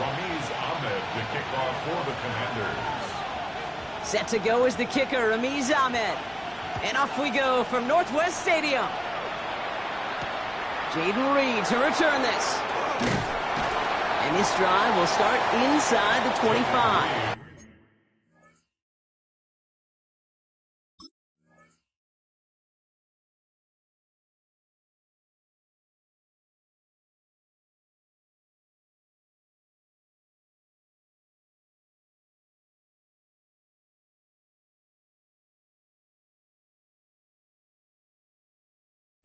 The kickoff for the Commanders. Set to go is the kicker, Ramiz Ahmed. And off we go from Northwest Stadium. Jaden Reed to return this. And this drive will start inside the 25.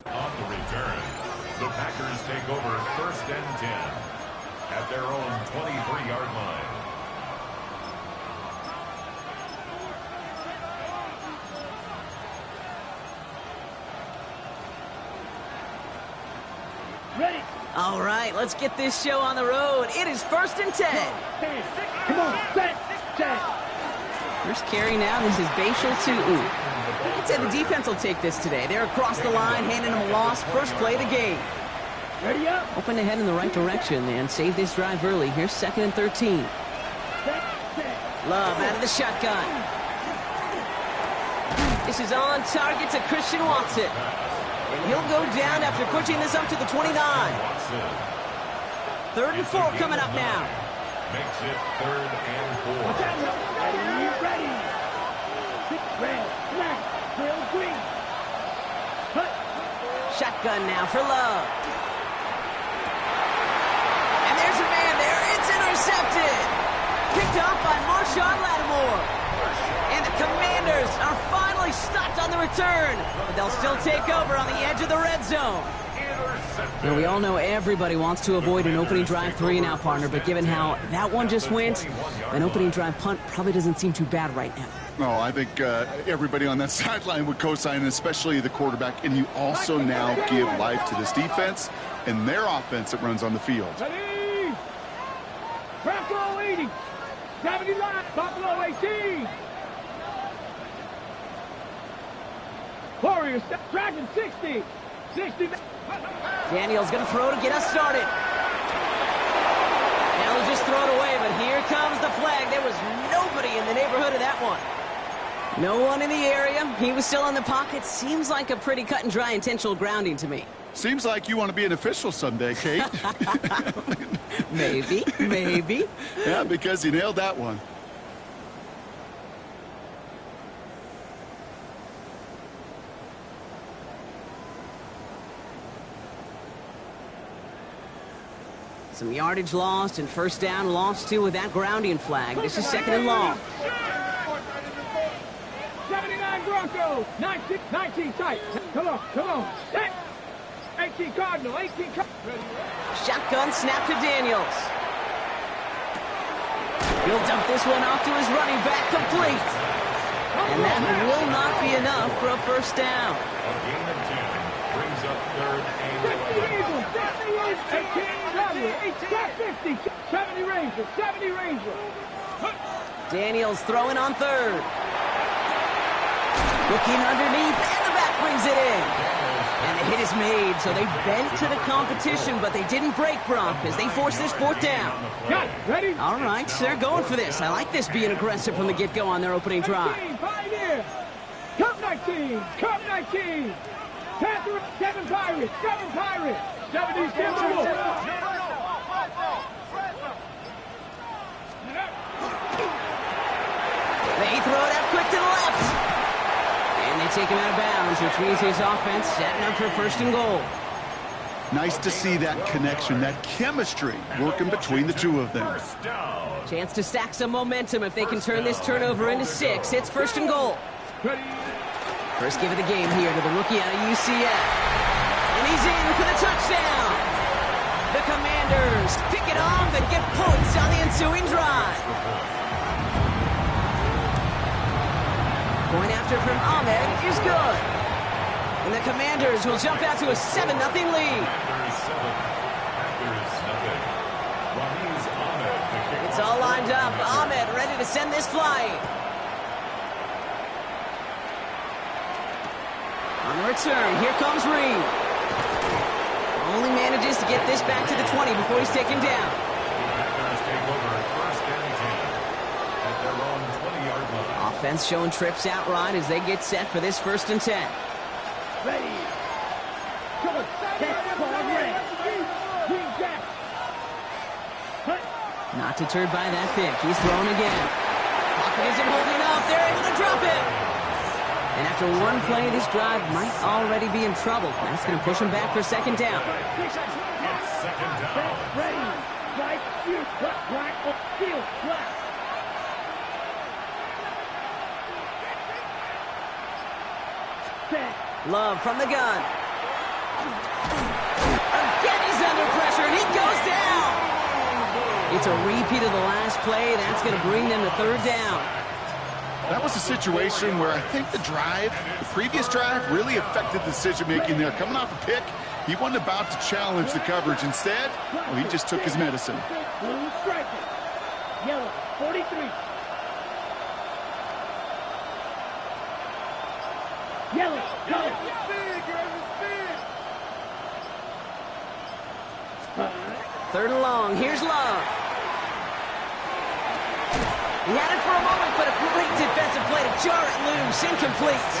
On the return, the Packers take over 1st and 10 at their own 23-yard line. Ready. All right, let's get this show on the road. It is 1st and 10. Come on, set. First carry now. This is Bashal to I'd say the defense will take this today. They're across the line, handing them a loss. First play of the game. Ready up. Open to head in the right direction and save this drive early. Here's 2nd and 13. Love out of the shotgun. This is on target to Christian Watson. And he'll go down after pushing this up to the 29. 3rd and 4 coming up now. Makes it 3rd and 4. Ready. Red, black, trail green. Cut. Shotgun now for Love. And there's a man there. It's intercepted. Picked up by Marshawn Lattimore. And the Commanders are finally stopped on the return. But they'll still take over on the edge of the red zone. Now, we all know everybody wants to avoid an opening drive 3-and-out, partner, but given how that one just went, an opening drive punt probably doesn't seem too bad right now. No, I think everybody on that sideline would co-sign, especially the quarterback. And you also now give life to this defense and their offense that runs on the field. Ready. Bronco 80. 79. Buffalo 18. Warriors. Dragon 60. 60. Daniel's going to throw to get us started. Now he'll just throw it away, but here comes the flag. There was nobody in the neighborhood of that one. No one in the area. He was still in the pocket. Seems like a pretty cut and dry intentional grounding to me. Seems like you want to be an official someday, Kate. Maybe. Yeah, because you nailed that one. Some yardage lost and 1st down lost too with that grounding flag. This is 2nd and long. 79 Broncos. 19 tight. Come on. 18 Cardinal. 18 Cardinal. Shotgun snap to Daniels. He'll dump this one off to his running back, complete. And that will not be enough for a 1st down. A gain of 10 brings up 3rd and 11. 50, 70 Rangers. Daniels throwing on 3rd. Looking underneath, and the back brings it in. And the hit is made, so they bent to the competition, but they didn't break, Bronk, as they force this 4th down. Got it. Ready? All right, they're going for this. I like this being aggressive from the get-go on their opening drive. 19, Pioneer. Cup 19. 7 Pirates. 70 Timberwolves. They throw it out quick to the left. And they take him out of bounds, which means his offense setting up for 1st and goal. Nice to see that connection, that chemistry working between the two of them. Chance to stack some momentum if they can turn this turnover into 6. It's 1st and goal. First give of the game here to the rookie out of UCF. And he's in for the touchdown. The Commanders pick it off and get points on the ensuing drive. Point after from Ahmed is good. And the Commanders will jump out to a 7-0 lead. It's all lined up. Ahmed ready to send this flying. On the return, here comes Reed. Only manages to get this back to the 20 before he's taken down. Defense showing trips out right as they get set for this 1st and 10. Ready. Go. That's ball red. Green jack. Not deterred by that pick. He's thrown again. Pocket isn't holding up. They're able to drop it. And after one play, this drive might already be in trouble. That's going to push him back for 2nd down. It's 2nd down. Ready. Right. Shoot. Black. Field. Black. Set. Love from the gun. Again, he's under pressure, and he goes down. It's a repeat of the last play. That's going to bring them to 3rd down. That was a situation where I think the previous drive, really affected the decision-making there. Coming off a pick, he wasn't about to challenge the coverage. Instead, well, he just took his medicine. Blue striker. Yellow. 43. Yellow. Go. 3rd and long. Here's Love. He had it for a moment, but a great defensive play to jar it loose. Incomplete.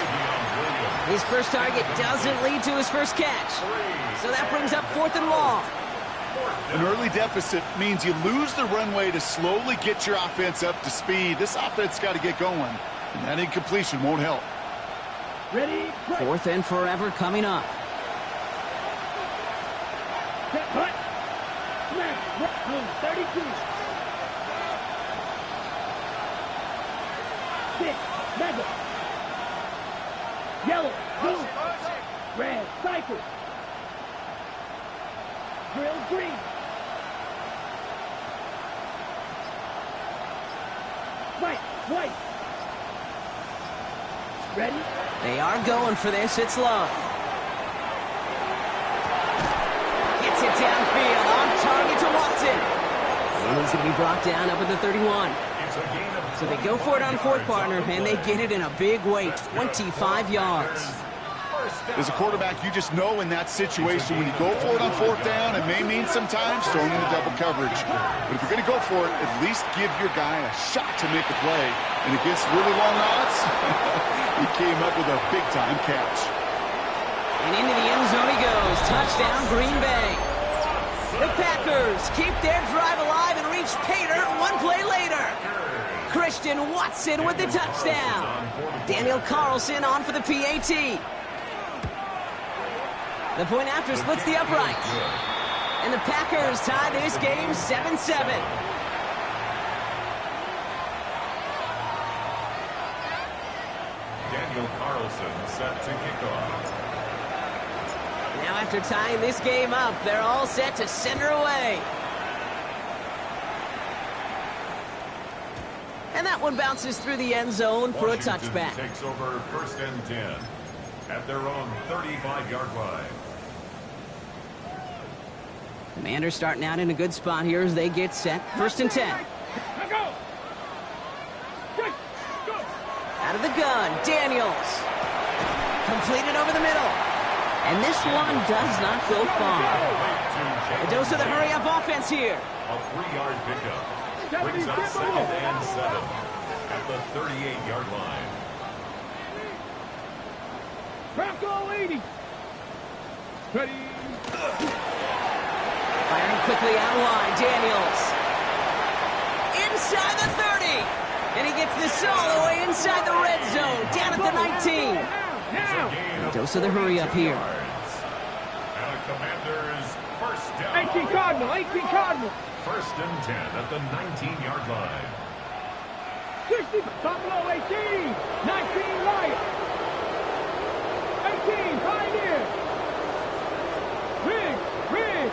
His first target doesn't lead to his first catch. So that brings up 4th and long. An early deficit means you lose the runway to slowly get your offense up to speed. This offense got to get going, and that incompletion won't help. Ready. 4th and forever coming up. Set. Hut. Smash. 32. 6. Mega. Yellow. Blue. Red. Cycle. Drill. Green. White. White. Ready? They are going for this. It's Love. Gets it downfield. On target to Watson. He's going to be brought down up at the 31. So they go for it on 4th, partner, and they get it in a big way, 25 yards. As a quarterback, you just know in that situation when you go for it on 4th down, it may mean sometimes throwing into double coverage. But if you're going to go for it, at least give your guy a shot to make a play. And against really long odds, he came up with a big-time catch. And into the end zone he goes. Touchdown, Green Bay. The Packers keep their drive alive and reach pay dirt 1 play later. Christian Watson with the touchdown. Daniel Carlson on for the PAT. The point after splits the uprights. And the Packers tie this game 7-7. Daniel Carlson set to kick off. Now after tying this game up, they're all set to send her away. And that one bounces through the end zone for a touchback. Takes over 1st and 10 at their own 35-yard line. Commanders starting out in a good spot here as they get set. 1st and 10. Out of the gun, Daniels. Completed over the middle. And this one does not go far. A dose of the hurry-up offense here. A 3-yard pickup. Brings up 2nd and 7 at the 38-yard line. Bronco 80. Ready. Firing quickly out wide, Daniels. Inside the 30. And he gets this all the way inside the red zone, down at the 19. Now. A dose of the hurry-up here. And a Commanders 1st down. 18 Cardinal. 18 Cardinal. 1st and 10 at the 19-yard line. 60. Buffalo 18. 19 Lions. 18 Pioneer. Riggs.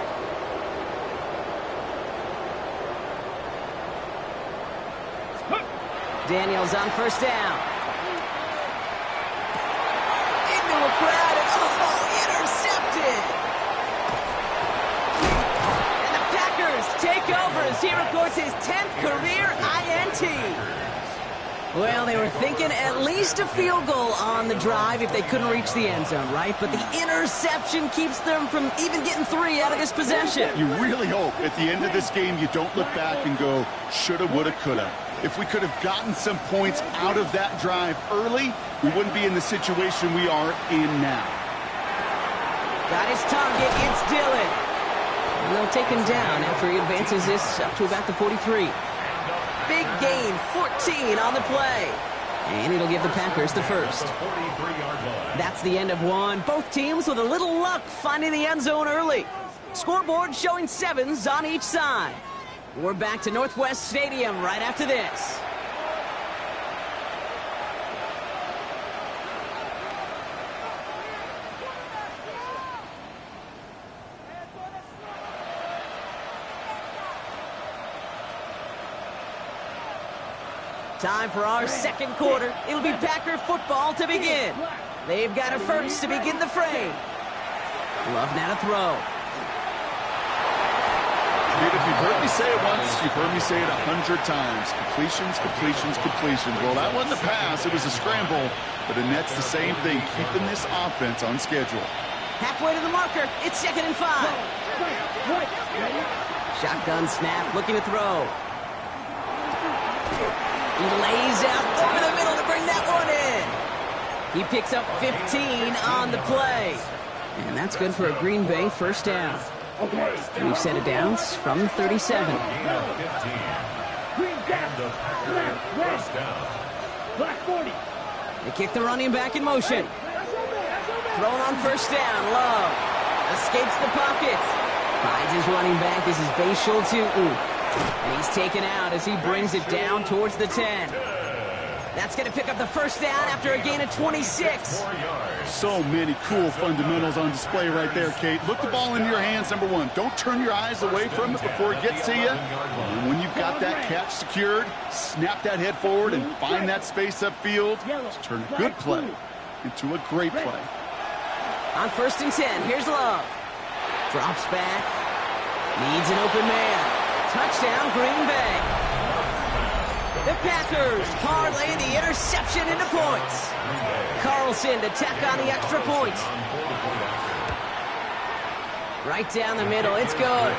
Daniels on 1st down. Into a crowd and intercepted. And the Packers take over as he records his 10th career INT. Well, they were thinking at least a field goal on the drive if they couldn't reach the end zone, right? But the interception keeps them from even getting 3 out of this possession. You really hope at the end of this game you don't look back and go, shoulda, woulda, coulda. If we could have gotten some points out of that drive early, we wouldn't be in the situation we are in now. Got his target. It's Dillon. And they'll take him down after he advances this up to about the 43. Big gain, 14 on the play. And it'll give the Packers the first. That's the end of one. Both teams with a little luck finding the end zone early. Scoreboard showing 7s on each side. We're back to Northwest Stadium right after this. Time for our second quarter. It'll be Packer football to begin. They've got a first to begin the fray. Love now to throw. Dude, if you've heard me say it once, you've heard me say it 100 times. Completions, completions, completions. Well, that wasn't a pass. It was a scramble. But the net's the same thing, keeping this offense on schedule. Halfway to the marker. It's 2nd and 5. Shotgun snap, looking to throw. He lays out over the middle to bring that one in. He picks up 15 on the play. And that's good for a Green Bay first down. We've set it down from the 37. They kick the running back in motion. Thrown on first down. Love escapes the pocket. Finds his running back. This is Bashal Tutin. And he's taken out as he brings it down towards the 10. That's going to pick up the first down after a gain of 26. So many cool fundamentals on display right there, Kate. Look the ball into your hands, number one. Don't turn your eyes away from it before it gets to you. And when you've got that catch secured, snap that head forward and find that space upfield to turn a good play into a great play. On 1st and 10, here's Love. Drops back. Needs an open man. Touchdown, Green Bay. The Packers parlay the interception into points. Carlson to tack on the extra point. Right down the middle, it's good.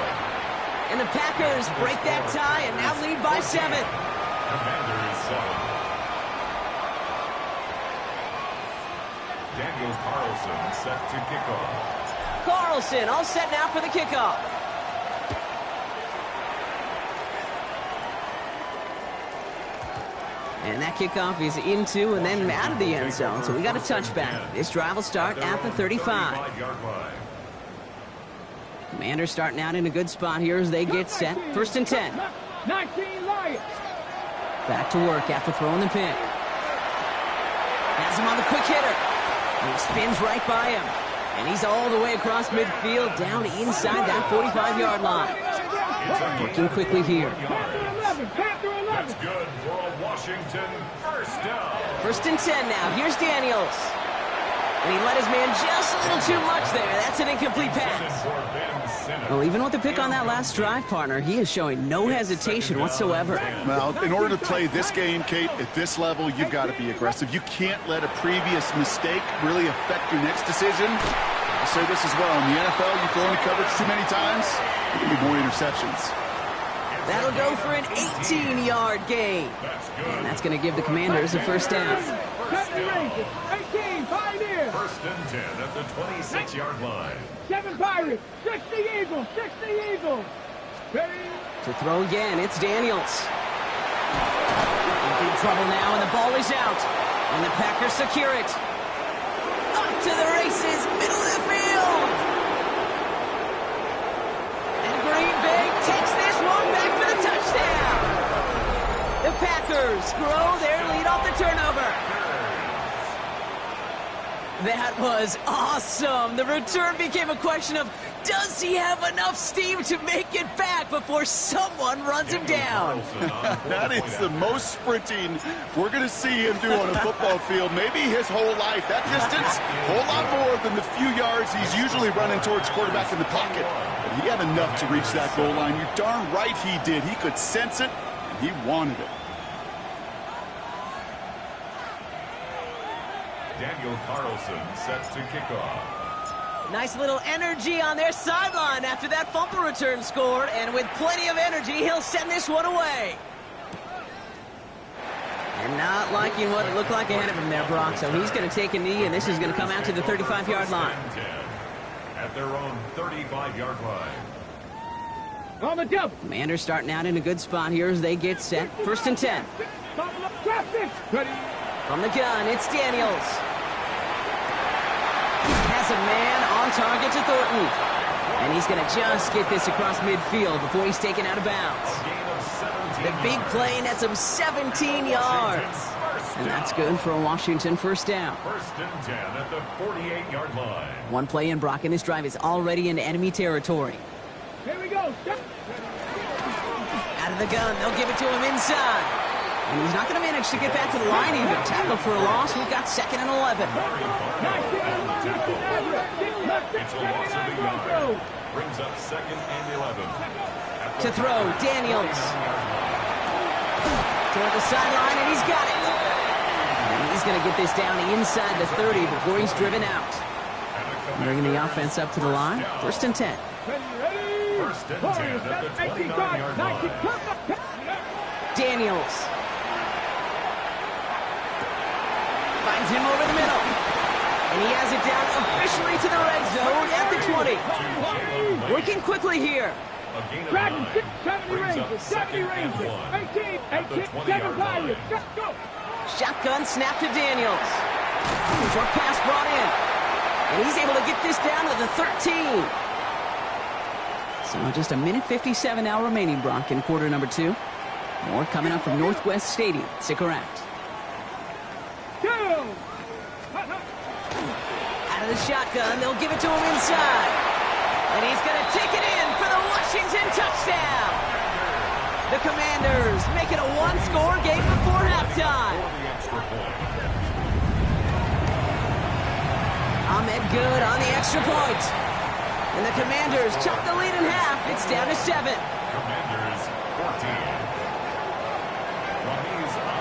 And the Packers break that tie and now lead by 7. Daniel Carlson set to kickoff. Carlson all set now for the kickoff. And that kickoff is into and then out of the end zone. So we got a touchback. This drive will start at the 35. Commanders starting out in a good spot here as they get set. 1st and 10. 19 Lions. Back to work after throwing the pick. Has him on the quick hitter. And he spins right by him. And he's all the way across midfield down inside that 45-yard line. Working quickly here. That's good for a Washington first down. 1st and 10 now. Here's Daniels. And he let his man just a little too much there. That's an incomplete pass. Well, even with the pick on that last drive, partner, he is showing no hesitation whatsoever. Well, in order to play this game, Kate, at this level, you've got to be aggressive. You can't let a previous mistake really affect your next decision. I'll say this as well. In the NFL, you throw any coverage too many times, there can be more interceptions. That'll go for an 18-yard gain. And that's going to give the Commanders a first down. 18, Pioneers. 1st and 10 at the 26-yard line. 7 Pirates, 60 Eagles, 60 Eagles. To throw again, it's Daniels. In big trouble now, and the ball is out. And the Packers secure it. Up to the races, middle of the field. And Green Bay takes this one back for the touchdown. The Packers grow their lead off the turnover. That was awesome. The return became a question of, does he have enough steam to make it back before someone runs him down? That is the most sprinting we're going to see him do on a football field. Maybe his whole life. That distance, a whole lot more than the few yards he's usually running towards quarterback in the pocket. But he had enough to reach that goal line. You're darn right he did. He could sense it, and he wanted it. Daniel Carlson set to kickoff. Nice little energy on their sideline after that fumble return scored, and with plenty of energy, he'll send this one away. And not liking what it looked like ahead of him there, Brock. So he's going to take a knee, and this is going to come out to the 35-yard line. At their own 35-yard line. On the double. Commanders starting out in a good spot here as they get set. 1st and 10. Traffic. Ready. From the gun, it's Daniels. Has a man on target to Thornton. And he's going to just get this across midfield before he's taken out of bounds. The big play nets him 17 yards. And that's good for a Washington first down. 1st and 10 at the 48-yard line. One play in Brock, and his drive is already into enemy territory. Here we go. Out of the gun, they'll give it to him inside. And he's not going to manage to get back to the line even. Tackle for a loss. We've got 2nd and 11. It's a loss of a yard. Brings up 2nd and 11. To throw, Daniels. Toward the sideline, and he's got it. And he's going to get this down inside the 30 before he's driven out. Bringing the offense up to the line. 1st and 10. 1st and 10 at the 29-yard line. Daniels. Finds him over the middle. And he has it down officially to the red zone at the 20. Working quickly here. A gain of Dragon 9. 70 Brings up ranges. 70 2nd and ranges. 1. 18. 7 Pirates. Let's go. Shotgun snap to Daniels. Short pass brought in. And he's able to get this down to the 13. So just a minute 57 now remaining, Brock, in quarter number 2. More coming up from Northwest Stadium. Stick around. Go. Out of the shotgun, they'll give it to him inside. And he's going to take it in for the Washington touchdown. The Commanders make it a one-score game before halftime. Ahmed good on the extra point. And the Commanders chop the lead in half. It's down to 7. Commanders 14.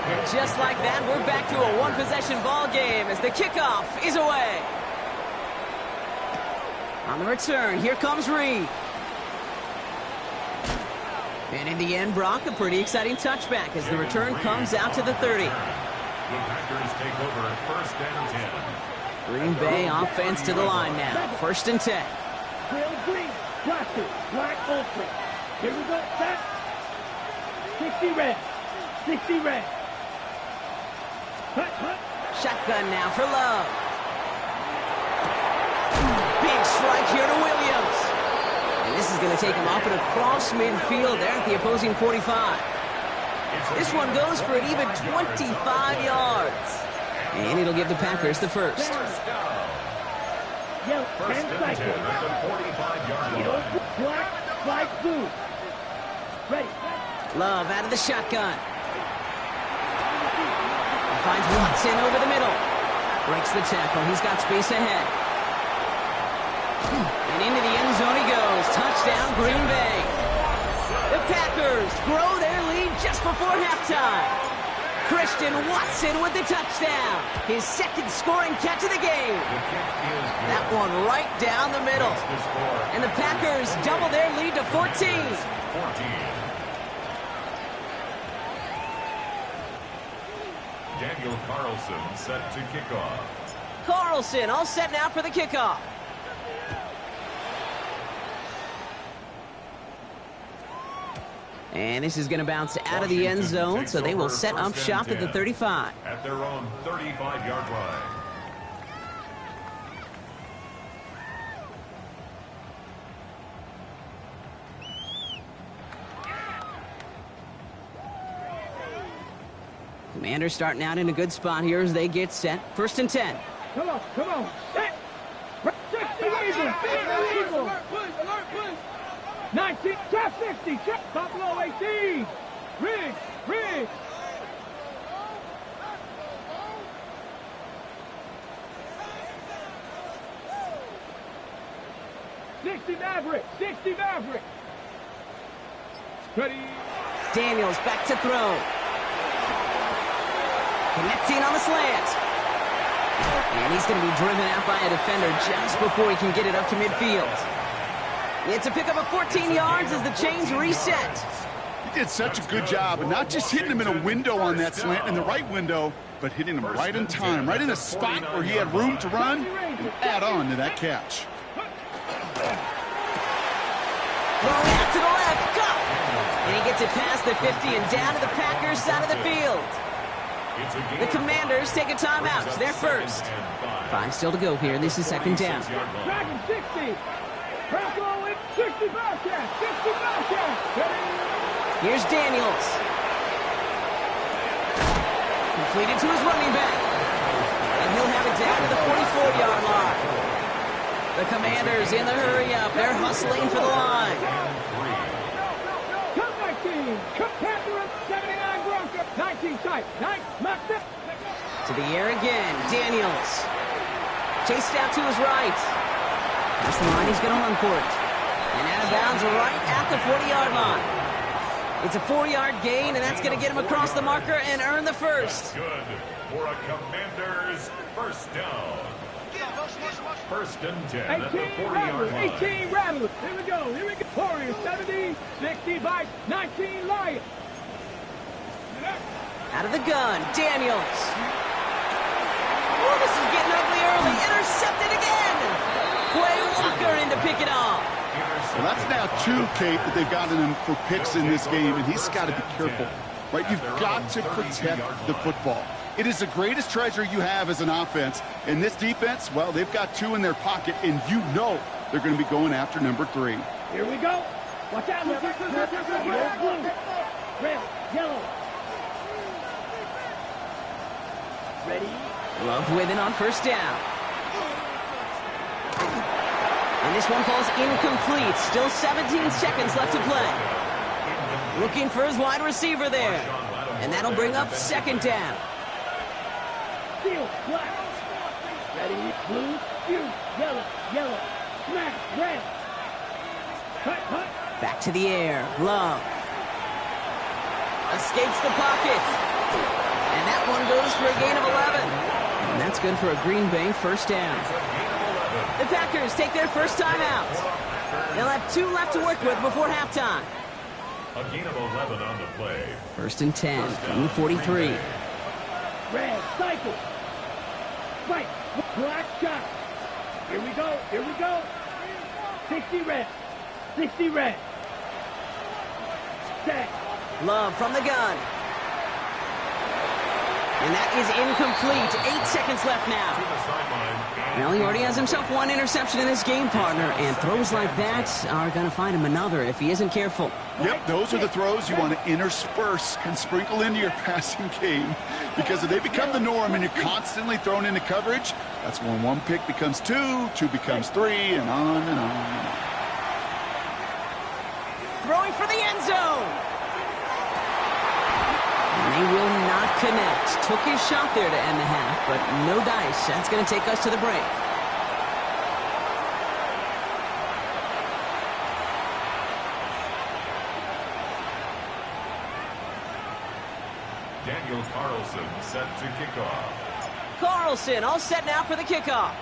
And just like that, we're back to a one-possession ball game as the kickoff is away. On the return, here comes Reed. And in the end, Brock, a pretty exciting touchback as the return comes out to the 30. The Packers take over 1st and 10. Green Bay offense to the line now. 1st and 10. Trail green. Blaster. Black ultra. Here we go. Set. 60 red. 60 red. Hut, hut. Shotgun now for Love. Big strike here to Williams. And this is going to take him up and across midfield there at the opposing 45. This one goes for an even 25 yards. And it'll give the Packers the first. Yellow. 1st 10 and 10 seconds. at the 45-yard Yellow. line. Black. Black blue. Ready. Love out of the shotgun. Finds Watson over the middle. Breaks the tackle. He's got space ahead. And into the end zone he goes. Touchdown, Green Bay. The Packers grow their lead just before halftime. Christian Watson with the touchdown. His 2nd scoring catch of the game. That one right down the middle. And the Packers double their lead to 14. 14. Daniel Carlson set to kick off. Carlson all set now for the kickoff. And this is going to bounce out of the end zone, so they will set up shop at the 35. At their own 35-yard line. Commanders starting out in a good spot here as they get set. 1st and 10. Come on. Come on. Set. 60 Eagles. 50 Eagles. 19. Trap 60. Trap. Buffalo 18. Riggs. Riggs. 60 Maverick. 60 Maverick. Ready. Daniels back to throw. Connecting on the slant. And he's going to be driven out by a defender just before he can get it up to midfield. It's a pickup of 14 yards as the chains reset. did such a good job of not just hitting him in a window on that slant, in the right window, but hitting him right in time, right in a spot where he had room to run and add on to that catch. Throwing out to the left, go! And he gets it past the 50 and down to the Packers side of the field. The Commanders take a timeout. It's their first. 5 still to go here. This is second down. Dragon 60. Bronco with 60 Bobcats. 60 Bobcats. Here's Daniels. Completed to his running back. And he'll have it down to the 44-yard line. The Commanders in the hurry-up. They're hustling for the line. Come 19. Come Panther 79 Bronco. 19 tight. 9. Mocked up. To the air again. Daniels. Chased out to his right. That's the line. He's going to run for it. And out of bounds right at the 40-yard line. It's a 4-yard gain, and that's going to get him across the marker and earn the first. Good for a Commanders first down. First and 10 at the 40-yard line. 18 Rattlers. Here we go. Here we go. Warriors 70, 60 Vikes, 19 Lions. Out of the gun, Daniels. Oh, this is getting ugly early. Intercepted again. Quay Walker in to pick it off. Well, that's now 2, Kate, that they've gotten him for picks in this game, and he's got to be careful, right? You've got to protect the football. It is the greatest treasure you have as an offense. And this defense, well, they've got 2 in their pocket, and you know they're going to be going after number 3. Here we go. Watch out. Blue, red, yellow. Ready? Love with it on first down. And this one falls incomplete. Still 17 seconds left to play. Looking for his wide receiver there. And that'll bring up second down. Steel, black. Ready? Blue, blue, yellow, yellow. Smack, red. Cut. Back to the air. Love. Escapes the pocket. And that one goes for a gain of 11. And that's good for a Green Bay first down. The Packers take their first time out. They'll have 2 left to work with before halftime. A gain of 11 on the play. First and 10 from the 43. Red, cycle. Right, black shot. Here we go. 60 red. 60 red. Set. Love from the gun. And that is incomplete. 8 seconds left now. Well, he already has himself 1 interception in this game, partner, and throws like that are going to find him another if he isn't careful. Yep, those are the throws you want to intersperse and sprinkle into your passing game, because if they become the norm and you're constantly thrown into coverage, that's when 1 pick becomes 2, 2 becomes 3, and on and on and on. Throwing for the end zone. And they will not connect. Took his shot there to end the half, but no dice. That's going to take us to the break. Daniel Carlson set to kick off. Carlson all set now for the kickoff.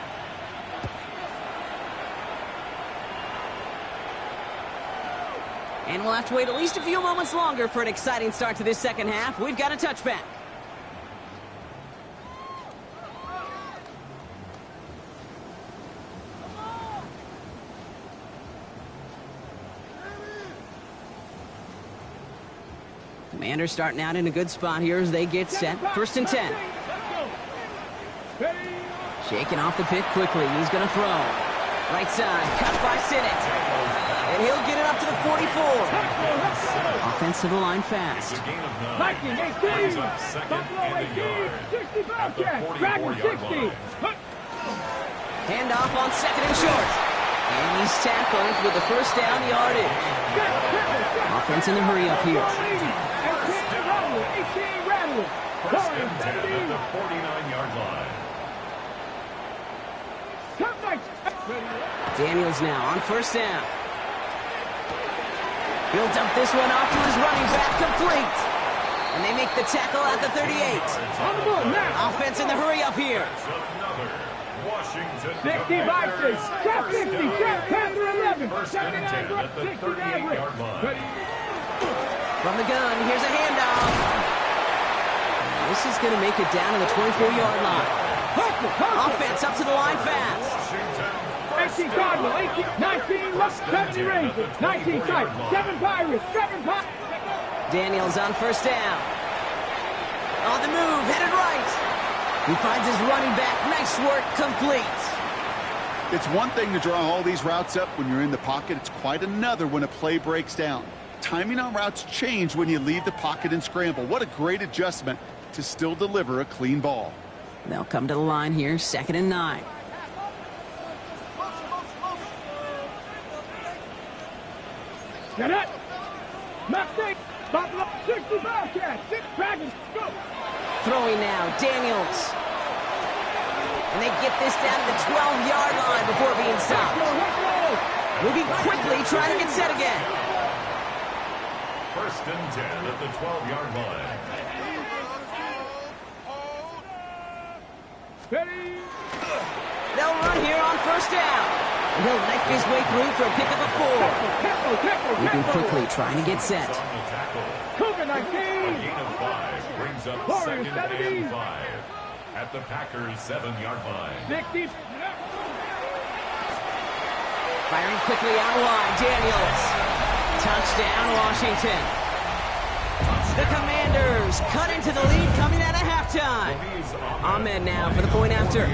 And we'll have to wait at least a few moments longer for an exciting start to this second half. We've got a touchback. Commanders starting out in a good spot here as they get set. First and 10. Shaking off the pick quickly. He's going to throw. Right side, cut by Sinnott. And he'll get it up to the 44. Offense to the line fast. Viking 18. Buffalo 18. 60 Bobcats. Dragon 60. Handoff on second and short. And he's tackled with the first down yardage. Offense in the hurry up here. 18 Rattler. First and 10 at the 49-yard line. Daniels now on first down. He'll dump this one off to his running back, complete. And they make the tackle at the 38. On the ball now. Offense in the hurry up here. Another Washington 60 Vikings. Trap 50. Trap Panther 11. First and 10 at the 38-yard line. From the gun, here's a handoff. This is going to make it down to the 24-yard line. Offense up to the line fast. 18 Cardinal, 18, 19 left, 70 Rangers, 19 tight, 7 Pirates, 7 Pirates. Daniels on first down. On the move, headed right. He finds his running back. Nice work, complete. It's one thing to draw all these routes up when you're in the pocket. It's quite another when a play breaks down. Timing on routes change when you leave the pocket and scramble. What a great adjustment to still deliver a clean ball. They'll come to the line here, 2nd and 9. Get it. Mistake. Buffalo, 65 catch. 6 Dragons. Go. Throwing now, Daniels. And they get this down to the 12-yard line before being stopped. Moving quickly, trying to get set again. 1st and 10 at the 12-yard line. Ready. They'll run here on first down. And he'll knife his way through for a pickup of 4. Moving quickly, trying to get set. Cougar 19. A gain of 5 brings up 2nd and 5 at the Packers' 7-yard line. 60. Firing quickly out wide, Daniels. Touchdown, Washington. The Commanders cut into the lead coming out of halftime. Ahmed now for the point after.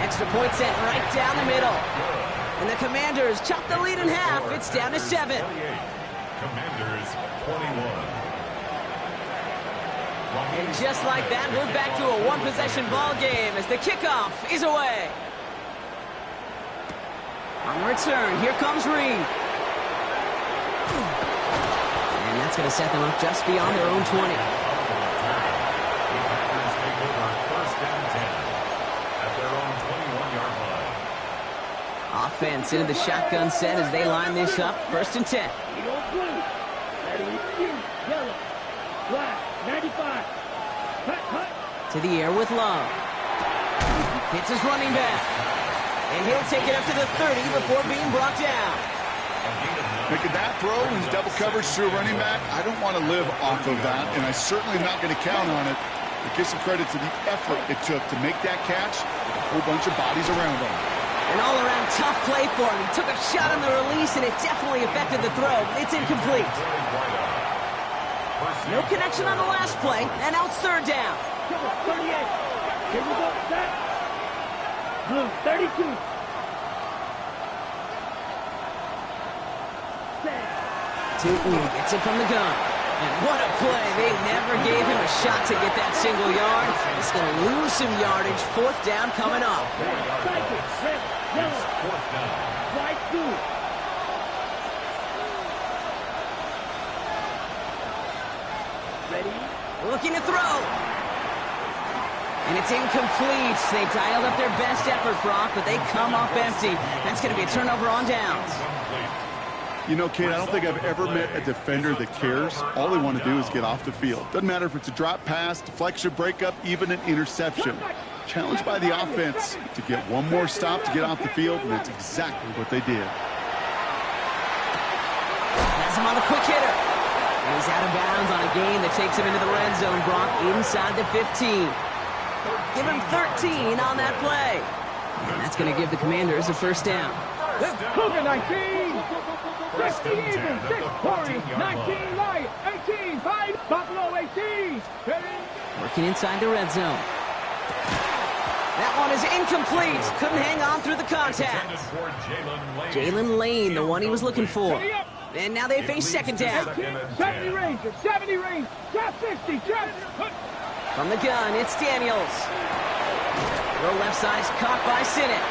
Extra point sent right down the middle. And the Commanders chop the lead in half. It's down to 7. Commanders 21. And just like that, we're back to a one-possession ball game as the kickoff is away. On the return, here comes Reed. And that's going to set them up just beyond their own 20. Offense into the shotgun set as they line this up. 1st and 10. To the air with Love. Hits his running back. And he'll take it up to the 30 before being brought down. Making that throw in double coverage to a running back, I don't want to live off of that, and I certainly am not going to count on it. But give some credit to the effort it took to make that catch. A whole bunch of bodies around him. An all-around tough play for him. He took a shot on the release, and it definitely affected the throw. It's incomplete. No connection on the last play, and now it's 3rd down. 38. Here we go. Set. Blue, 32. Tootin gets it from the gun. And what a play. They never gave him a shot to get that single yard. He's going to lose some yardage. 4th down coming up. Ready? Looking to throw. And it's incomplete. They dialed up their best effort, Brock, but they come up empty. That's going to be a turnover on downs. You know, Kate, I don't think I've ever met a defender that cares. All they want to do is get off the field. Doesn't matter if it's a drop pass, deflection, breakup, even an interception. Challenged by the offense to get one more stop to get off the field, and that's exactly what they did. Has him on the quick hitter. And he's out of bounds on a gain that takes him into the red zone, Brock, inside the 15. Give him 13 on that play. And that's going to give the Commanders a 1st down. Cougar 19. 60 even. 6 Warriors. 19 Lions. 18 5 Buffalo 18. Working inside the red zone. That one is incomplete. Couldn't hang on through the contact. Jalen Lane, the one he was looking for. And now they face 2nd down. 70 Rangers. 70 Rangers. Drop 60. Drop. From the gun, it's Daniels. Throw left side is caught by Sinnott.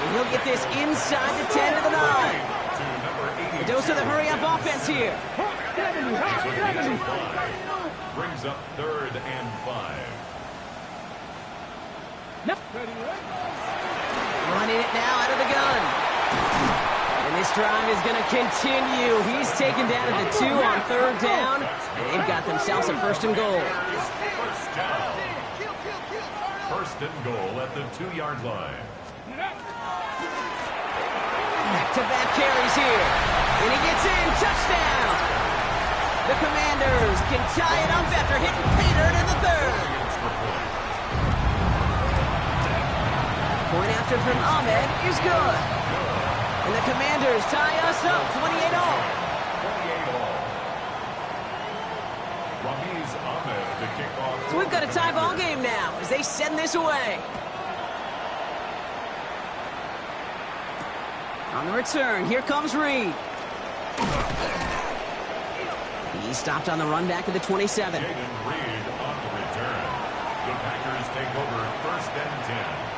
And he'll get this inside the 10 to the 9. A dose of the hurry-up offense here. 70. Brings up 3rd and 5. Running it now out of the gun. And this drive is going to continue. He's taken down at the 2 on 3rd down. And they've got themselves a 1st and goal. 1st down. 1st and goal at the 2-yard line. back-to-back carries here. And he gets in. Touchdown. The Commanders can tie it up after hitting pay dirt in the third. Point after from Ahmed is good. And the Commanders tie us up 28-all. 28-all. Ramiz Ahmed, the kickoff. So we've got a tie ball game now as they send this away. On the return, here comes Reed. He stopped on the run back at the 27. Jaden Reed on the return. The Packers take over 1st and 10.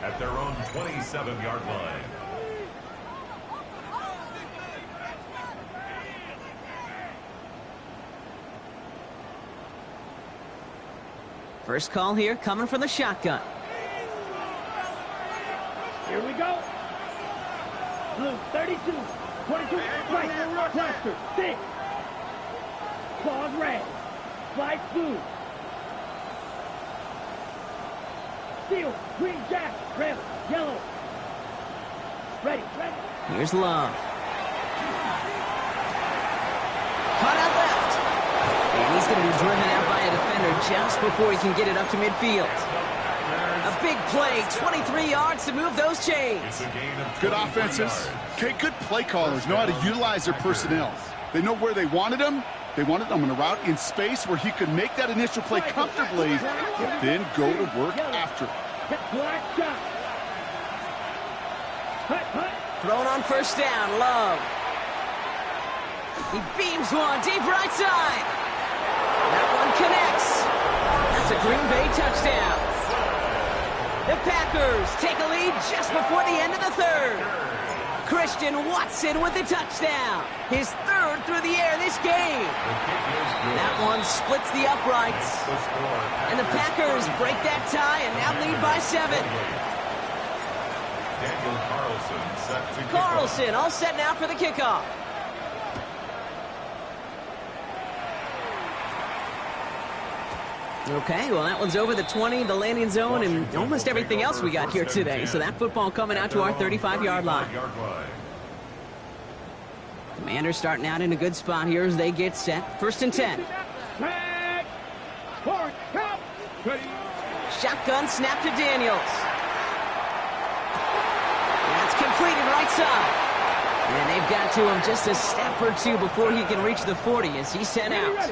At their own 27-yard line. First call here coming from the shotgun. Here we go. Blue, 32, 22, right, cluster, 6. Claws red, flight blue. Steel, green jack, red, yellow. Ready, ready. Here's Love. Caught out left. And he's going to be driven out by a defender just before he can get it up to midfield. A big play, 23 yards to move those chains. Good offenses. Okay, good play callers know how to utilize their personnel. They know where they wanted them. They wanted them on a route in space where he could make that initial play comfortably, then go to work after it. Thrown on first down, Love. He beams one deep right side. That one connects. That's a Green Bay touchdown. The Packers take a lead just before the end of the third. Christian Watson with the touchdown. His third through the air this game. That one splits the uprights. And the Packers break that tie and now lead by 7. Carlson all set now for the kickoff. Okay, well, that one's over the 20, the landing zone, and almost everything else we got here today. So that football coming out to our 35-yard line. Commanders starting out in a good spot here as they get set. 1st and 10. Shotgun snap to Daniels. That's completed right side. And they've got to him just a step or two before he can reach the 40 as he's sent out.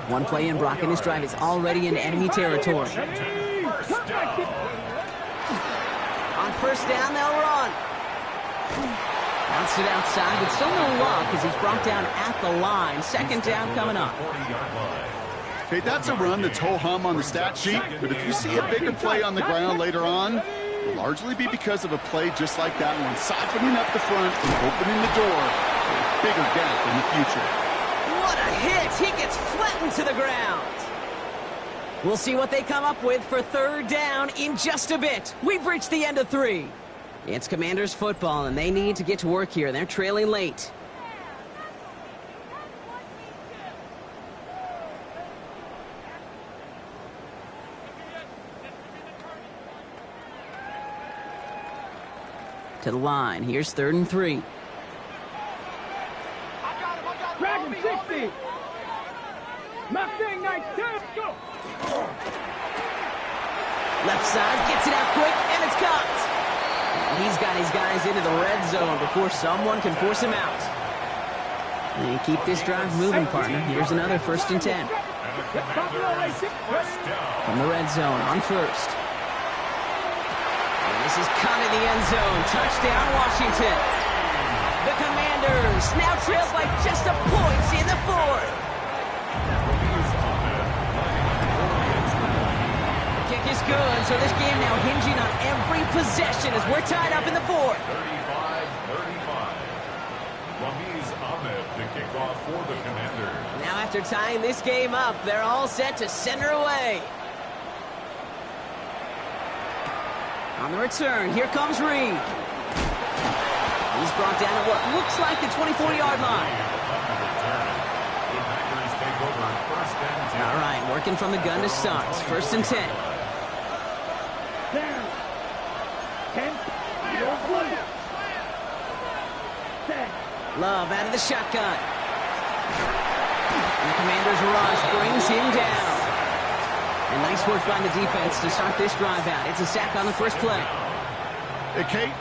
One play in, Brock, and this drive is already in enemy territory. On 1st down, they'll run. Bounced it outside, but still no luck as he's brought down at the line. 2nd down coming up. Okay, that's a run that's ho-hum on the stat sheet, but if you see a bigger play on the ground later on, it'll largely be because of a play just like that one, siphoning up the front and opening the door for a bigger gap in the future. What a hit! He gets flattened to the ground. We'll see what they come up with for 3rd down in just a bit. We've reached the end of 3. It's Commanders football, and they need to get to work here. They're trailing late. To the line. Here's 3rd and 3. Dragon 60. Mustang 92. Go. Left side, gets it out quick, and it's caught. He's got his guys into the red zone before someone can force him out. They keep this drive moving, partner. Here's another 1st and 10. From the red zone on 1st. This is caught in the end zone. Touchdown, Washington. The Commanders now trail by just a point in the 4th. Kick is good, so this game now hinging on every possession as we're tied up in the 4th. 35-35. Ramiz Ahmed, the kickoff for the Commanders. Now after tying this game up, they're all set to center away. On the return, here comes Reed. He's brought down at what looks like the 24-yard line. All right, working from the gun to start. 1st and 10. Down. 10. Love out of the shotgun. And the Commanders' rush brings him down. And nice work by the defense to start this drive out. It's a sack on the 1st play. Hey, Kate,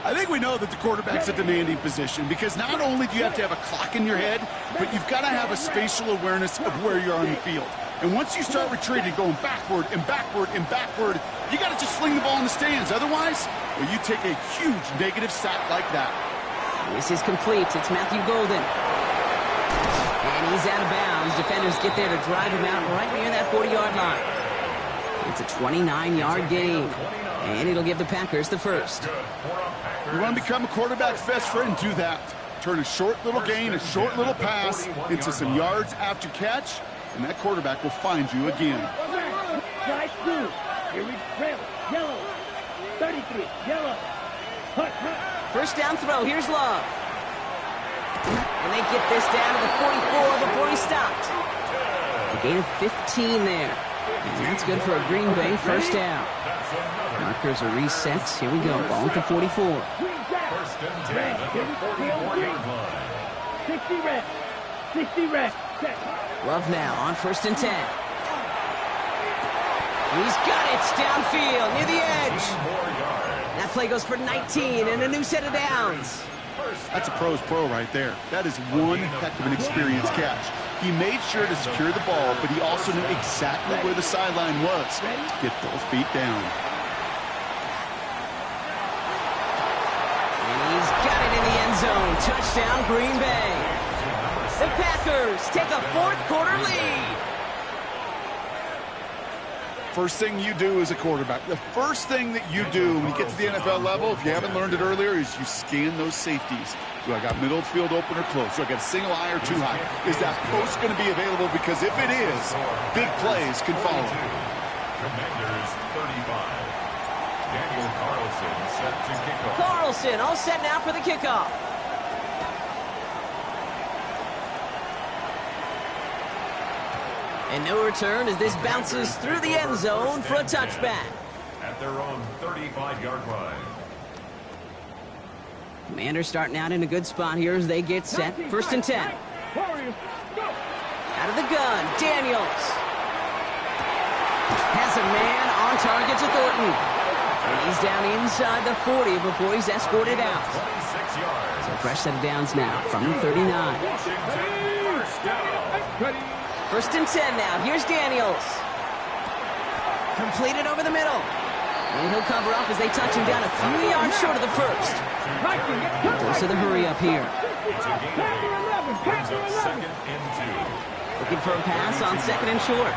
I think we know that the quarterback's a demanding position because not only do you have to have a clock in your head, but you've got to have a spatial awareness of where you're on the field. And once you start retreating, going backward and backward and backward, you got to just sling the ball in the stands. Otherwise, well, you take a huge negative sack like that. This is complete. It's Matthew Golden. And he's out of bounds. Defenders get there to drive him out right near that 40-yard line. It's a 29-yard gain. And it'll give the Packers the 1st. You want to become a quarterback's best friend, do that. Turn a short little gain, a short little pass into some yards after catch, and that quarterback will find you again. Nice move. Here we go. Yellow. 33. Yellow. Hut, hut. 1st down throw. Here's Love. And they get this down to the 44 before he stopped. A gain of 15 there. And that's good for a Green Bay 1st down. Markers are reset. Here we go. Ball at the 44. 1st and 10 at the 44-yard line. 60 red. 60 red. Set. Love now on 1st and 10. He's got it downfield near the edge. That play goes for 19 and a new set of downs. That's a pro's pro right there. That is one heck of an experienced catch. He made sure to secure the ball, but he also knew exactly where the sideline was to get both feet down. And he's got it in the end zone. Touchdown, Green Bay. The Packers take a 4th quarter lead. First thing you do as a quarterback, the first thing that you do when you get to the NFL level, if you haven't learned it earlier, is you scan those safeties. Do I got middle of the field open or close? Do I got a single high or two high? Is that post going to be available? Because if it is, big plays can follow. Commanders 35. Daniel Carlson set to kick off. Carlson all set now for the kickoff. And no return as this bounces through the end zone for a touchback. At their own 35-yard line. Commanders starting out in a good spot here as they get set. 1st and 10. Out of the gun, Daniels. Has a man on target to Thornton. And he's down inside the 40 before he's escorted out. 26 yards. So fresh set of downs now from the 39. First down. 1st and 10 now. Here's Daniels. Completed over the middle. And he'll cover up as they touch him down a few yards short of the first. Goes to the hurry up here. It's a gain of 8. Brings up 2nd and 2. Looking for a pass on 2nd and short.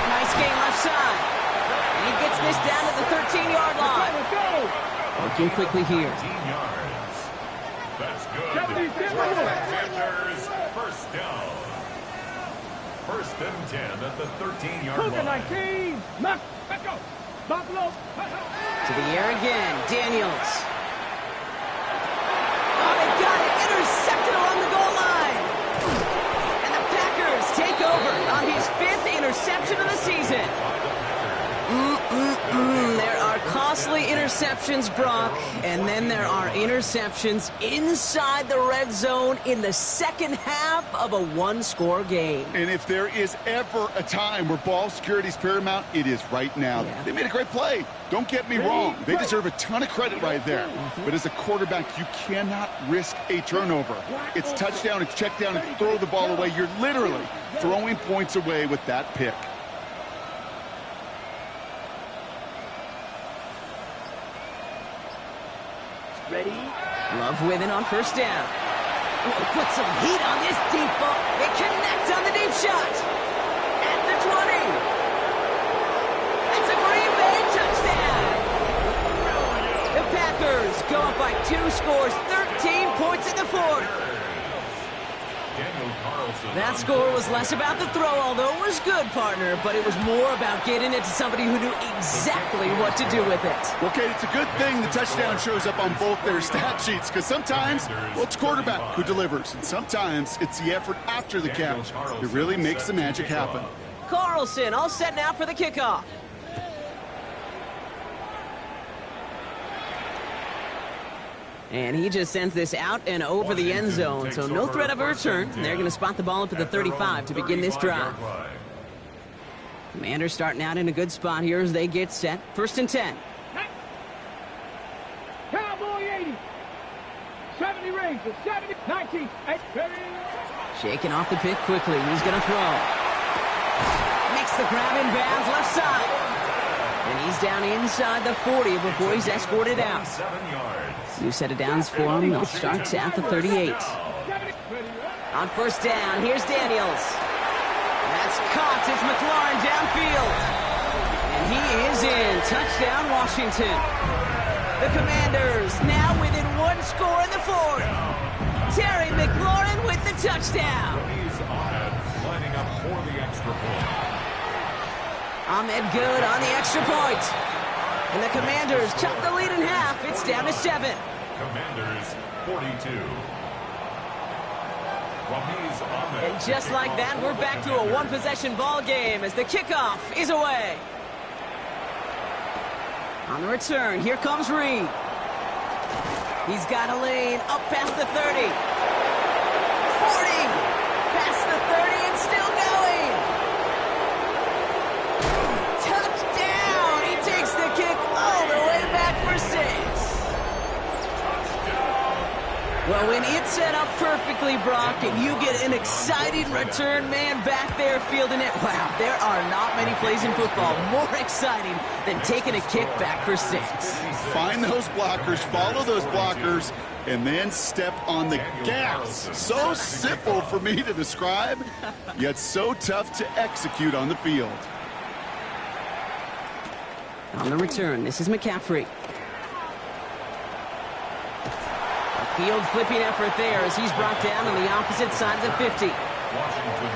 Nice gain left side. And he gets this down to the 13-yard line. Working quickly here. 18 yards. That's good. Commanders, first down. 1st and 10 at the 13-yard line. To the air again, Daniels. Oh, they got it. Intercepted along the goal line. And the Packers take over on his 5th interception of the season. There are costly interceptions, Brock, and then there are interceptions inside the red zone in the second half of a one-score game. And if there is ever a time where ball security is paramount, it is right now. Yeah. They made a great play. Don't get me wrong. They deserve a ton of credit right there. But as a quarterback, you cannot risk a turnover. It's touchdown, it's check down, it's throw the ball away. You're literally throwing points away with that pick. Ready? Love with it on 1st down. Oh, put some heat on this deep ball. They connect on the deep shot. At the 20. That's a Green Bay touchdown. The Packers go up by 2 scores, 13 points in the 4th. Daniel Carlson. That score was less about the throw, although it was good, partner, but it was more about getting it to somebody who knew exactly what to do with it. Okay, it's a good thing the touchdown shows up on both their stat sheets, because sometimes, well, it's quarterback who delivers, and sometimes it's the effort after the catch that really makes the magic happen. Carlson all set now for the kickoff. And he just sends this out and over the end zone, so no threat of a return. They're going to spot the ball up at the 35 to begin this drive. Commanders starting out in a good spot here as they get set. 1st and 10. Cowboy 80. 70 rings. 70. 19. Shaking off the pick quickly. He's going to throw. Makes the grab in bounds left side. And he's down inside the 40 before he's escorted out. 7 yards. New set of downs for him. They'll start at the 38. On 1st down, here's Daniels. That's caught as McLaurin downfield. And he is in. Touchdown, Washington. The Commanders now within 1 score in the 4th. Terry McLaurin with the touchdown. He's Ahmed lining up for the extra point. Ahmed good on the extra point. And the Commanders chop the lead in half. It's down to 7. Commanders 42. Ahmed. And just like that, we're back to a one-possession ball game as the kickoff is away. On the return, here comes Reed. He's got a lane up past the 30. 40. Past the 30 and still going. Touchdown! He takes the kick all the way back for 6. Well, when it's set up perfectly, Brock, and you get an exciting return man back there fielding it, wow, there are not many plays in football more exciting than taking a kick back for 6. Find those blockers, follow those blockers, and then step on the gas. So simple for me to describe, yet so tough to execute on the field. On the return, this is McCaffrey. Field flipping effort there as he's brought down on the opposite side of the 50.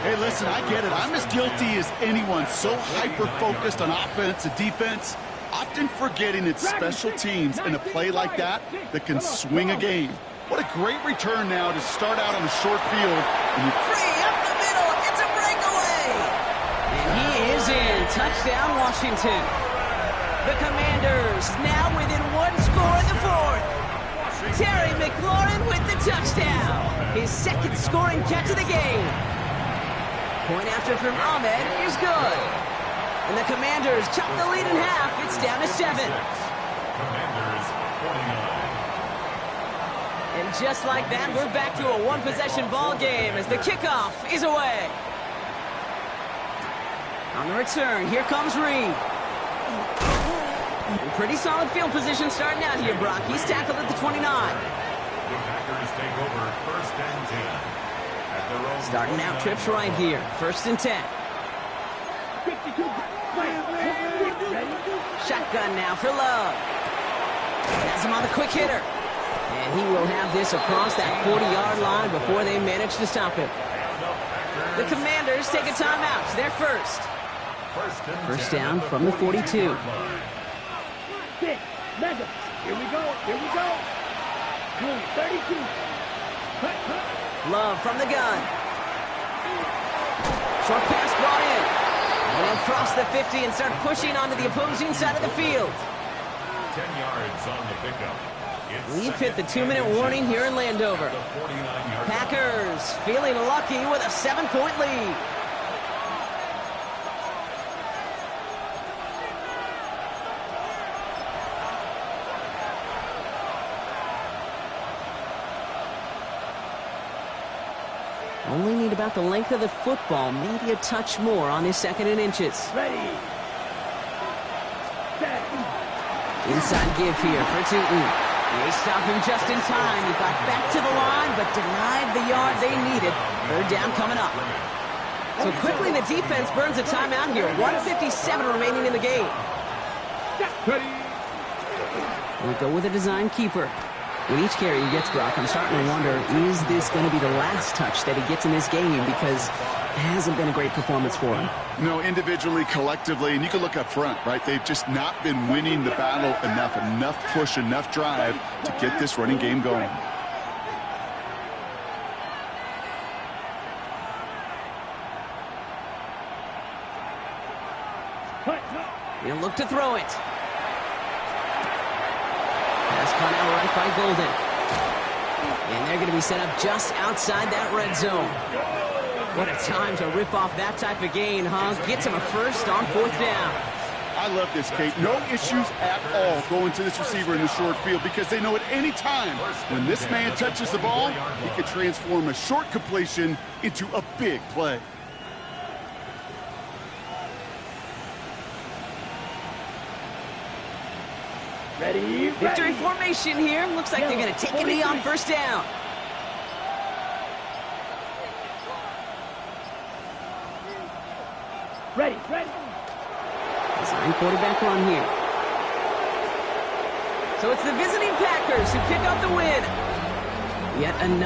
Hey, listen, I get it. I'm as guilty as anyone. So hyper-focused on offense and defense. Often forgetting it's special teams in a play like that can swing a game. What a great return now to start out on a short field. Free up the middle. It's a breakaway. And he is in. Touchdown, Washington. The Commanders now within one score in the fourth. Terry McLaurin with the touchdown. His second scoring catch of the game. Point after from Ahmed is good. And the Commanders chop the lead in half. It's down to 7. Commanders 49. And just like that, we're back to a one-possession ball game as the kickoff is away. On the return, here comes Reed. Pretty solid field position starting out here, Brock. He's tackled at the 29. The Packers take over first and 10. At their own Starting out trips right here. First and 10. Shotgun now for Love. Has him on the quick hitter. And he will have this across that 40-yard line before they manage to stop him. The Commanders take a timeout. They're first. First down from the 42. Mega. Here we go. 32. Love from the gun. Short pass brought in. And he'll cross the 50 and start pushing onto the opposing side of the field. 10 yards on the pickup. We've hit the 2-minute warning here in Landover. Packers feeling lucky with a 7-point lead. Only need about the length of the football, maybe a touch more on his second and inches. Ready. Set. Inside give here for Tootin. They stop him just in time. He got back to the line, but denied the yard they needed. Third down coming up. So quickly the defense burns a timeout here. 1:57 remaining in the game. We'll go with a design keeper. With each carry he gets, Brock, I'm starting to wonder, is this going to be the last touch that he gets in this game? Because it hasn't been a great performance for him. No, individually, collectively, and you can look up front, right? They've just not been winning the battle enough push, enough drive to get this running game going. He'll look to throw it. Pass caught out right by Golden. And they're going to be set up just outside that red zone. What a time to rip off that type of gain, huh? Gets him a first on fourth down. I love this, Kate. No issues at all going to this receiver in the short field because they know at any time when this man touches the ball, he could transform a short completion into a big play. Ready. Victory formation here. Looks like they're going to take a knee on first down. Ready. Design quarterback run here. So it's the visiting Packers who pick up the win. Yet another.